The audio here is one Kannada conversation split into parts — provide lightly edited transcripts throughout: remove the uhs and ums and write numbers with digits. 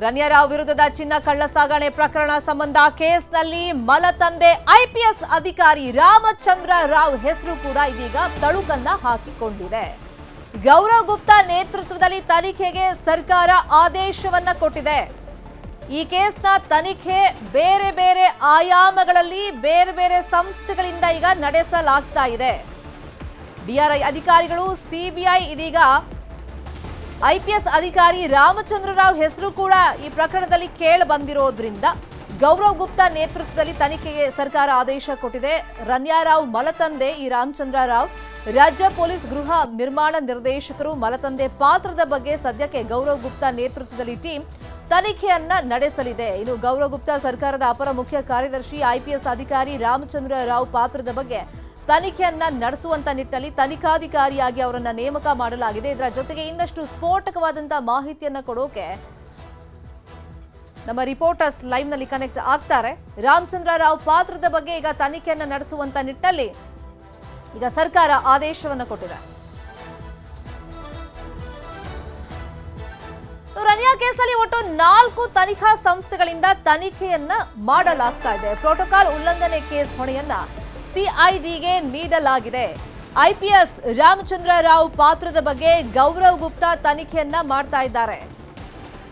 ರನ್ಯಾರಾವ್ ವಿರುದ್ಧದ ಚಿನ್ನ ಕಳ್ಳಸಾಗಣೆ ಪ್ರಕರಣ ಸಂಬಂಧ ಕೇಸ್ನಲ್ಲಿ ಮಲತಂದೆ ಐಪಿಎಸ್ ಅಧಿಕಾರಿ ರಾಮಚಂದ್ರ ರಾವ್ ಹೆಸರು ಕೂಡ ಇದೀಗ ತಳುಕನ್ನ ಹಾಕಿಕೊಂಡಿದೆ. ಗೌರವ್ ಗುಪ್ತಾ ನೇತೃತ್ವದಲ್ಲಿ ತನಿಖೆಗೆ ಸರ್ಕಾರ ಆದೇಶವನ್ನ ಕೊಟ್ಟಿದೆ. ಈ ಕೇಸ್ನ ತನಿಖೆ ಬೇರೆ ಬೇರೆ ಆಯಾಮಗಳಲ್ಲಿ ಬೇರೆ ಬೇರೆ ಸಂಸ್ಥೆಗಳಿಂದ ಈಗ ನಡೆಸಲಾಗ್ತಾ ಇದೆ. ಡಿಆರ್ಐ ಅಧಿಕಾರಿಗಳು, ಸಿಬಿಐ ಇದೀಗ ಐಪಿಎಸ್ ಅಧಿಕಾರಿ ರಾಮಚಂದ್ರ ರಾವ್ ಹೆಸರು ಕೂಡ ಈ ಪ್ರಕರಣದಲ್ಲಿ ಕೇಳಿ ಬಂದಿರೋದ್ರಿಂದ ಗೌರವ್ ಗುಪ್ತಾ ನೇತೃತ್ವದಲ್ಲಿ ತನಿಖೆಗೆ ಸರ್ಕಾರ ಆದೇಶ ಕೊಟ್ಟಿದೆ. ರನ್ಯಾರಾವ್ ಮಲತಂದೆ ಈ ರಾಮಚಂದ್ರ ರಾವ್ ರಾಜ್ಯ ಪೊಲೀಸ್ ಗೃಹ ನಿರ್ಮಾಣ ನಿರ್ದೇಶಕರು. ಮಲತಂದೆ ಪಾತ್ರದ ಬಗ್ಗೆ ಸದ್ಯಕ್ಕೆ ಗೌರವ್ ಗುಪ್ತಾ ನೇತೃತ್ವದಲ್ಲಿ ಟೀಮ್ ತನಿಖೆಯನ್ನ ನಡೆಸಲಿದೆ. ಇನ್ನು ಗೌರವ್ ಗುಪ್ತಾ ಸರ್ಕಾರದ ಅಪರ ಮುಖ್ಯ ಕಾರ್ಯದರ್ಶಿ, ಐಪಿಎಸ್ ಅಧಿಕಾರಿ ರಾಮಚಂದ್ರ ರಾವ್ ಪಾತ್ರದ ಬಗ್ಗೆ ತನಿಖೆಯನ್ನ ನಡೆಸುವಂತ ನಿಟ್ಟಿನಲ್ಲಿ ತನಿಖಾಧಿಕಾರಿಯಾಗಿ ಅವರನ್ನ ನೇಮಕ ಮಾಡಲಾಗಿದೆ. ಇದರ ಜೊತೆಗೆ ಇನ್ನಷ್ಟು ಸ್ಫೋಟಕವಾದಂತಹ ಮಾಹಿತಿಯನ್ನ ಕೊಡೋಕೆ ನಮ್ಮ ರಿಪೋರ್ಟರ್ಸ್ ಲೈವ್ ನಲ್ಲಿ ಕನೆಕ್ಟ್ ಆಗ್ತಾರೆ. ರಾಮಚಂದ್ರ ರಾವ್ ಪಾತ್ರದ ಬಗ್ಗೆ ಈಗ ತನಿಖೆಯನ್ನ ನಡೆಸುವಂತ ನಿಟ್ಟಿನಲ್ಲಿ ಈಗ ಸರ್ಕಾರ ಆದೇಶವನ್ನ ಕೊಟ್ಟಿದೆ. ರನ್ಯಾ ಕೇಸಲ್ಲಿ ಒಟ್ಟು 4 ತನಿಖಾ ಸಂಸ್ಥೆಗಳಿಂದ ತನಿಖೆಯನ್ನ ಮಾಡಲಾಗ್ತಾ ಇದೆ. ಪ್ರೋಟೋಕಾಲ್ ಉಲ್ಲಂಘನೆ ಕೇಸ್ ಹೊಣೆಯನ್ನ ಸಿಐಡಿಗೆ ನೀಡಲಾಗಿದೆ. ಐಪಿಎಸ್ ರಾಮಚಂದ್ರ ರಾವ್ ಪಾತ್ರದ ಬಗ್ಗೆ ಗೌರವ್ ಗುಪ್ತಾ ತನಿಖೆಯನ್ನ ಮಾಡ್ತಾ ಇದ್ದಾರೆ.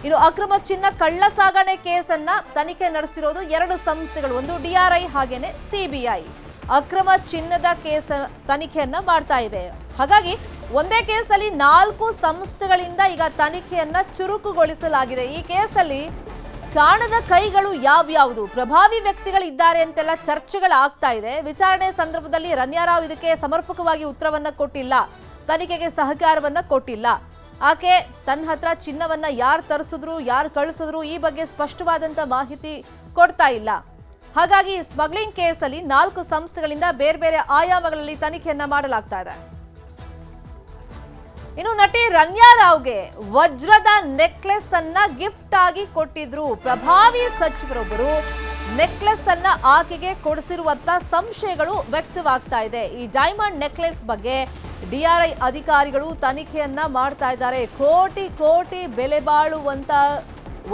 ಇನ್ನು ಅಕ್ರಮ ಚಿನ್ನ ಕಳ್ಳ ಸಾಗಣೆ ಕೇಸನ್ನ ತನಿಖೆ ನಡೆಸಿರೋದು 2 ಸಂಸ್ಥೆಗಳು, ಒಂದು ಡಿಆರ್ಐ ಹಾಗೇನೆ ಸಿಬಿಐ. ಅಕ್ರಮ ಚಿನ್ನದ ಕೇಸ್ ತನಿಖೆಯನ್ನ ಮಾಡ್ತಾ ಇವೆ. ಹಾಗಾಗಿ ಒಂದೇ ಕೇಸಲ್ಲಿ 4 ಸಂಸ್ಥೆಗಳಿಂದ ಈಗ ತನಿಖೆಯನ್ನ ಚುರುಕುಗೊಳಿಸಲಾಗಿದೆ. ಈ ಕೇಸಲ್ಲಿ ಕಾಣದ ಕೈಗಳು ಯಾವ್ಯಾವುದು, ಪ್ರಭಾವಿ ವ್ಯಕ್ತಿಗಳಿದ್ದಾರೆ ಅಂತೆಲ್ಲ ಚರ್ಚೆಗಳಾಗ್ತಾ ಇದೆ. ವಿಚಾರಣೆ ಸಂದರ್ಭದಲ್ಲಿ ರನ್ಯಾರಾವ್ ಇದಕ್ಕೆ ಸಮರ್ಪಕವಾಗಿ ಉತ್ತರವನ್ನ ಕೊಟ್ಟಿಲ್ಲ, ತನಿಖೆಗೆ ಸಹಕಾರವನ್ನ ಕೊಟ್ಟಿಲ್ಲ. ಆಕೆ ತನ್ನ ಹತ್ರ ಚಿನ್ನವನ್ನ ಯಾರು ತರಿಸಿದ್ರು, ಯಾರು ಕಳಿಸಿದ್ರು, ಈ ಬಗ್ಗೆ ಸ್ಪಷ್ಟವಾದಂತ ಮಾಹಿತಿ ಕೊಡ್ತಾ ಇಲ್ಲ. ಹಾಗಾಗಿ ಸ್ಮಗ್ಲಿಂಗ್ ಕೇಸಲ್ಲಿ 4 ಸಂಸ್ಥೆಗಳಿಂದ ಬೇರೆ ಬೇರೆ ಆಯಾಮಗಳಲ್ಲಿ ತನಿಖೆಯನ್ನ ಮಾಡಲಾಗ್ತಾ ಇದೆ. ಇನ್ನು ನಟಿ ರನ್ಯಾರಾವ್ಗೆ ವಜ್ರದ ನೆಕ್ಲೆಸ್ ಅನ್ನ ಗಿಫ್ಟ್ ಆಗಿ ಕೊಟ್ಟಿದ್ರು. ಪ್ರಭಾವಿ ಸಚಿವರೊಬ್ಬರು ನೆಕ್ಲೆಸ್ ಅನ್ನ ಆಕೆಗೆ ಕೊಡಿಸಿರುವಂತ ಸಂಶಯಗಳು ವ್ಯಕ್ತವಾಗ್ತಾ ಇದೆ. ಈ ಡೈಮಂಡ್ ನೆಕ್ಲೆಸ್ ಬಗ್ಗೆ ಡಿಆರ್ಐ ಅಧಿಕಾರಿಗಳು ತನಿಖೆಯನ್ನ ಮಾಡ್ತಾ ಇದ್ದಾರೆ. ಕೋಟಿ ಕೋಟಿ ಬೆಲೆ ಬಾಳುವಂತ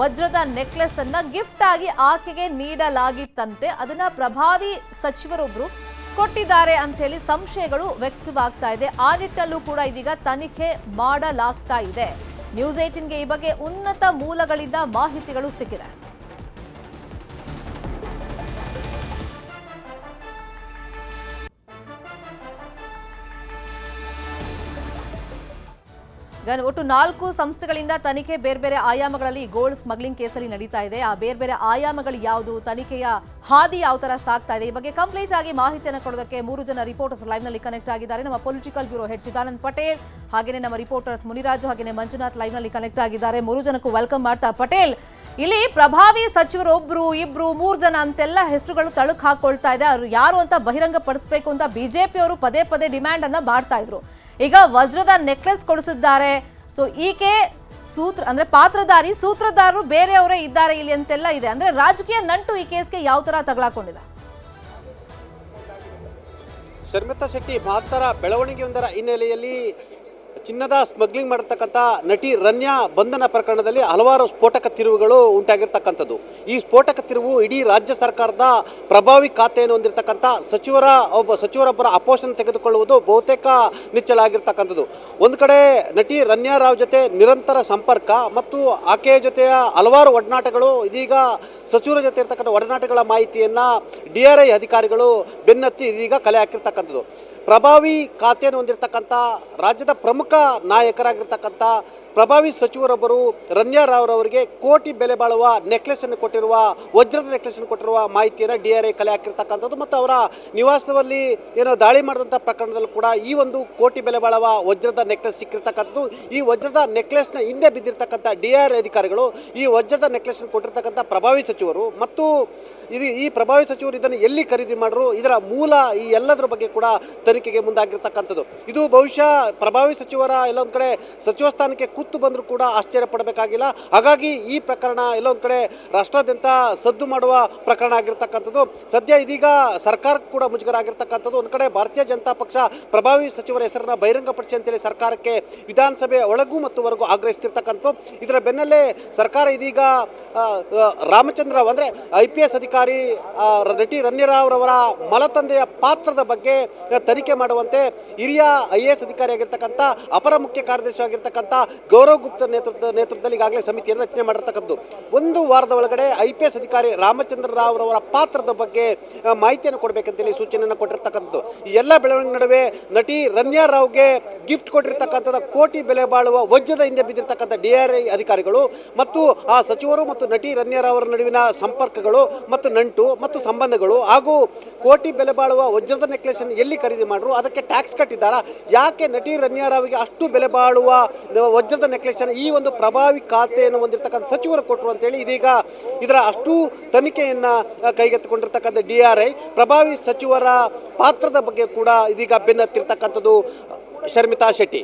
ವಜ್ರದ ನೆಕ್ಲೆಸ್ ಅನ್ನ ಗಿಫ್ಟ್ ಆಗಿ ಆಕೆಗೆ ನೀಡಲಾಗಿತ್ತಂತೆ. ಅದನ್ನ ಪ್ರಭಾವಿ ಸಚಿವರೊಬ್ರು ಕೊಟ್ಟಿದ್ದಾರೆ ಅಂತ ಹೇಳಿ ಸಂಶಯಗಳು ವ್ಯಕ್ತವಾಗ್ತಾ ಇದೆ. ಆ ನಿಟ್ಟಲ್ಲೂ ಕೂಡ ಇದೀಗ ತನಿಖೆ ಮಾಡಲಾಗ್ತಾ ಇದೆ. ನ್ಯೂಸ್ 18ಗೆ ಈ ಬಗ್ಗೆ ಉನ್ನತ ಮೂಲಗಳಿಂದ ಮಾಹಿತಿಗಳು ಸಿಕ್ಕಿದೆ. ಒಟ್ಟು 4 ಸಂಸ್ಥೆಗಳಿಂದ ತನಿಖೆ ಬೇರೆ ಬೇರೆ ಆಯಾಮಗಳಲ್ಲಿ ಗೋಲ್ಡ್ ಸ್ಮಗ್ಲಿಂಗ್ ಕೇಸಲ್ಲಿ ನಡೀತಾ ಇದೆ. ಆ ಬೇರೆ ಬೇರೆ ಆಯಾಮಗಳು ಯಾವುದು, ತನಿಖೆಯ ಹಾದಿ ಯಾವ ತರ ಸಾಗ್ತಾ ಇದೆ, ಈ ಬಗ್ಗೆ ಕಂಪ್ಲೀಟ್ ಆಗಿ ಮಾಹಿತಿಯನ್ನು ಕೊಡೋದಕ್ಕೆ 3 ಜನ ರಿಪೋರ್ಟರ್ಸ್ ಲೈವ್ ನಲ್ಲಿ ಕನೆಕ್ಟ್ ಆಗಿದ್ದಾರೆ. ನಮ್ಮ political bureau head Chidanand Patel, ಹಾಗೇನೆ ನಮ್ಮ ರಿಪೋರ್ಟರ್ಸ್ ಮುನಿರಾಜು ಹಾಗೇನೆ ಮಂಜುನಾಥ್ ಲೈವ್ ನಲ್ಲಿ ಕನೆಕ್ಟ್ ಆಗಿದ್ದಾರೆ. 3 ಜನಕ್ಕೂ ವೆಲ್ಕಮ್ ಮಾಡ್ತಾ ಪಟೇಲ್, ಇಲ್ಲಿ ಪ್ರಭಾವಿ ಸಚಿವರು 1, 2, 3 ಜನ ಅಂತೆಲ್ಲ ಹೆಸರುಗಳು ತಳುಕ್ ಹಾಕೊಳ್ತಾ ಇದೆ. ಅವರು ಯಾರು ಅಂತ ಬಹಿರಂಗ ಪಡಿಸಬೇಕು ಅಂತ ಬಿಜೆಪಿ ಅವರು ಪದೇ ಪದೇ ಡಿಮ್ಯಾಂಡ್ ಅನ್ನ ಮಾಡ್ತಾ ಇದ್ರು. ಈಗ ವಜ್ರದ ನೆಕ್ಲೆಸ್ ಕೊಡಿಸಿದ್ದಾರೆ. ಸೊ ಈಕೆ ಅಂದ್ರೆ ಪಾತ್ರಧಾರಿ, ಸೂತ್ರಧಾರರು ಬೇರೆಯವರೇ ಇದ್ದಾರೆ ಇಲ್ಲಿ ಅಂತೆಲ್ಲ ಇದೆ. ಅಂದ್ರೆ ರಾಜಕೀಯ ನಂಟು ಈ ಕೇಸ್ಗೆ ಯಾವ ತರ ತಗಲಾಕೊಂಡಿದೆ? ಶರ್ಮಿತಾ ಶೆಟ್ಟಿ, ಮಹತ್ತರ ಬೆಳವಣಿಗೆಯೊಂದರ ಹಿನ್ನೆಲೆಯಲ್ಲಿ ಚಿನ್ನದ ಸ್ಮಗ್ಲಿಂಗ್ ಮಾಡಿರ್ತಕ್ಕಂಥ ನಟಿ ರನ್ಯಾ ಬಂಧನ ಪ್ರಕರಣದಲ್ಲಿ ಹಲವಾರು ಸ್ಫೋಟಕ ತಿರುವುಗಳು ಉಂಟಾಗಿರ್ತಕ್ಕಂಥದ್ದು. ಈ ಸ್ಫೋಟಕ ತಿರುವು ಇಡೀ ರಾಜ್ಯ ಸರ್ಕಾರದ ಪ್ರಭಾವಿ ಖಾತೆಯನ್ನು ಹೊಂದಿರತಕ್ಕಂಥ ಸಚಿವರೊಬ್ಬರ ಅಪೋಷನ್ ತೆಗೆದುಕೊಳ್ಳುವುದು ಬಹುತೇಕ ನಿಚ್ಚಳಾಗಿರ್ತಕ್ಕಂಥದ್ದು. ಒಂದು ಕಡೆ ನಟಿ ರನ್ಯಾ ರಾವ್ ಜೊತೆ ನಿರಂತರ ಸಂಪರ್ಕ ಮತ್ತು ಆಕೆಯ ಜೊತೆಯ ಹಲವಾರು ಒಡನಾಟಗಳು, ಇದೀಗ ಸಚಿವರ ಜೊತೆ ಇರ್ತಕ್ಕಂಥ ಒಡನಾಟಗಳ ಮಾಹಿತಿಯನ್ನ ಡಿಆರ್ಐ ಅಧಿಕಾರಿಗಳು ಬೆನ್ನತ್ತಿ ಇದೀಗ ಕಲೆ ಹಾಕಿರ್ತಕ್ಕಂಥದ್ದು. ಪ್ರಭಾವಿ ಖಾತೆಯನ್ನು ಹೊಂದಿರತಕ್ಕಂಥ ರಾಜ್ಯದ ಪ್ರಮುಖ ನಾಯಕರಾಗಿರ್ತಕ್ಕಂಥ ಪ್ರಭಾವಿ ಸಚಿವರೊಬ್ಬರು ರನ್ಯಾ ರಾವ್ ಅವರಿಗೆ ಕೋಟಿ ಬೆಲೆ ಬಾಳುವ ನೆಕ್ಲೆಸ್ ಅನ್ನು ಕೊಟ್ಟಿರುವ, ವಜ್ರದ ನೆಕ್ಲೆಸ್ ಅನ್ನು ಕೊಟ್ಟಿರುವ ಮಾಹಿತಿಯನ್ನು ಡಿಆರ್ಐ ಕಲೆ ಹಾಕಿರ್ತಕ್ಕಂಥದ್ದು. ಮತ್ತು ಅವರ ನಿವಾಸದಲ್ಲಿ ಏನೋ ದಾಳಿ ಮಾಡಿದಂಥ ಪ್ರಕರಣದಲ್ಲೂ ಕೂಡ ಈ ಒಂದು ಕೋಟಿ ಬೆಲೆ ಬಾಳುವ ವಜ್ರದ ನೆಕ್ಲೆಸ್ ಸಿಕ್ಕಿರ್ತಕ್ಕಂಥದ್ದು. ಈ ವಜ್ರದ ನೆಕ್ಲೆಸ್ನ ಹಿಂದೆ ಬಿದ್ದಿರ್ತಕ್ಕಂಥ ಡಿಆರ್ಐ ಅಧಿಕಾರಿಗಳು ಈ ವಜ್ರದ ನೆಕ್ಲೆಸ್ ಅನ್ನು ಕೊಟ್ಟಿರ್ತಕ್ಕಂಥ ಪ್ರಭಾವಿ ಸಚಿವರು ಮತ್ತು ಈ ಪ್ರಭಾವಿ ಸಚಿವರು ಇದನ್ನು ಎಲ್ಲಿ ಖರೀದಿ ಮಾಡ್ರು, ಇದರ ಮೂಲ, ಈ ಎಲ್ಲದರ ಬಗ್ಗೆ ಕೂಡ ತನಿಖೆಗೆ ಮುಂದಾಗಿರ್ತಕ್ಕಂಥದ್ದು. ಇದು ಬಹುಶಃ ಪ್ರಭಾವಿ ಸಚಿವರ ಎಲ್ಲೊಂದು ಕಡೆ ಸಚಿವ ಸ್ಥಾನಕ್ಕೆ ಕುತ್ತು ಬಂದರೂ ಕೂಡ ಆಶ್ಚರ್ಯ ಪಡಬೇಕಾಗಿಲ್ಲ. ಹಾಗಾಗಿ ಈ ಪ್ರಕರಣ ಎಲ್ಲೊಂದು ಕಡೆ ರಾಷ್ಟ್ರಾದ್ಯಂತ ಸದ್ದು ಮಾಡುವ ಪ್ರಕರಣ ಆಗಿರ್ತಕ್ಕಂಥದ್ದು. ಸದ್ಯ ಇದೀಗ ಸರ್ಕಾರಕ್ಕೆ ಕೂಡ ಮುಜುಗರ ಆಗಿರ್ತಕ್ಕಂಥದ್ದು. ಒಂದು ಕಡೆ ಭಾರತೀಯ ಜನತಾ ಪಕ್ಷ ಪ್ರಭಾವಿ ಸಚಿವರ ಹೆಸರನ್ನ ಬಹಿರಂಗಪಡಿಸಿ ಅಂತೇಳಿ ಸರ್ಕಾರಕ್ಕೆ ವಿಧಾನಸಭೆ ಒಳಗೂ ಮತ್ತು ಹೊರಗೂ ಆಗ್ರಹಿಸ್ತಿರ್ತಕ್ಕಂಥದ್ದು. ಇದರ ಬೆನ್ನಲ್ಲೇ ಸರ್ಕಾರ ಇದೀಗ ರಾಮಚಂದ್ರ ರಾವ್ ಅಂದ್ರೆ IPS ಅಧಿಕಾರಿ ನಟಿ ರಣ್ಯರಾವ್ ರವರ ಮಲತಂದೆಯ ಪಾತ್ರದ ಬಗ್ಗೆ ತನಿಖೆ ಮಾಡುವಂತೆ ಹಿರಿಯ IAS ಅಧಿಕಾರಿಯಾಗಿರ್ತಕ್ಕಂಥ ಅಪರ ಮುಖ್ಯ ಕಾರ್ಯದರ್ಶಿ ಆಗಿರ್ತಕ್ಕಂಥ ಗೌರವ್ ಗುಪ್ತಾ ನೇತೃತ್ವದಲ್ಲಿ ಈಗಾಗಲೇ ಸಮಿತಿಯನ್ನು ರಚನೆ ಮಾಡಿರ್ತಕ್ಕದ್ದು. ಒಂದು ವಾರದ ಒಳಗಡೆ IPS ಅಧಿಕಾರಿ ರಾಮಚಂದ್ರ ರಾವ್ ರವರ ಪಾತ್ರದ ಬಗ್ಗೆ ಮಾಹಿತಿಯನ್ನು ಕೊಡಬೇಕಂತೇಳಿ ಸೂಚನೆಯನ್ನು ಕೊಟ್ಟಿರ್ತಕ್ಕಂಥದ್ದು. ಈ ಎಲ್ಲ ಬೆಳವಣಿಗೆ ನಡುವೆ ನಟಿ ರಣ್ಯಾ ರಾವ್ಗೆ ಗಿಫ್ಟ್ ಕೊಟ್ಟಿರ್ತಕ್ಕಂಥದ್ದು ಕೋಟಿ ಬೆಲೆ ಬಾಳುವ ವಜ್ರದ ಹಿಂದೆ ಬಿದ್ದಿರ್ತಕ್ಕಂಥ DRI ಅಧಿಕಾರಿಗಳು ಮತ್ತು ಆ ಸಚಿವರು ಮತ್ತು ನಟಿ ರಣ್ಯಾ ರಾವ್ ನಡುವಿನ ಸಂಪರ್ಕಗಳು ಮತ್ತು ನಂಟು ಮತ್ತು ಸಂಬಂಧಗಳು ಹಾಗೂ ಕೋಟಿ ಬೆಲೆ ಬಾಳುವ ವಜ್ರದ ನೆಕ್ಲೆಸ್ ಅನ್ನು ಎಲ್ಲಿ ಖರೀದಿ ಮಾಡ್ರು, ಅದಕ್ಕೆ ಟ್ಯಾಕ್ಸ್ ಕಟ್ಟಿದ್ದಾರಾ, ಯಾಕೆ ನಟಿ ರಣ್ಯಾ ರಾವ್ಗೆ ಅಷ್ಟು ಬೆಲೆ ಬಾಳುವ ವಜ್ರದ ನೆಕ್ಲೆಸ್ ಅನ್ನು ಈ ಒಂದು ಪ್ರಭಾವಿ ಖಾತೆಯನ್ನು ಹೊಂದಿರತಕ್ಕಂಥ ಸಚಿವರು ಕೊಟ್ಟರು ಅಂತೇಳಿ ಇದೀಗ ಇದರ ಅಷ್ಟು ತನಿಖೆಯನ್ನ ಕೈಗೆತ್ತಿಕೊಂಡಿರ್ತಕ್ಕಂಥ DRI ಪ್ರಭಾವಿ ಸಚಿವರ ಪಾತ್ರದ ಬಗ್ಗೆ ಕೂಡ ಇದೀಗ ಬೆನ್ನತ್ತಿರ್ತಕ್ಕಂಥದ್ದು. ಶರ್ಮಿತಾ ಶೆಟ್ಟಿ.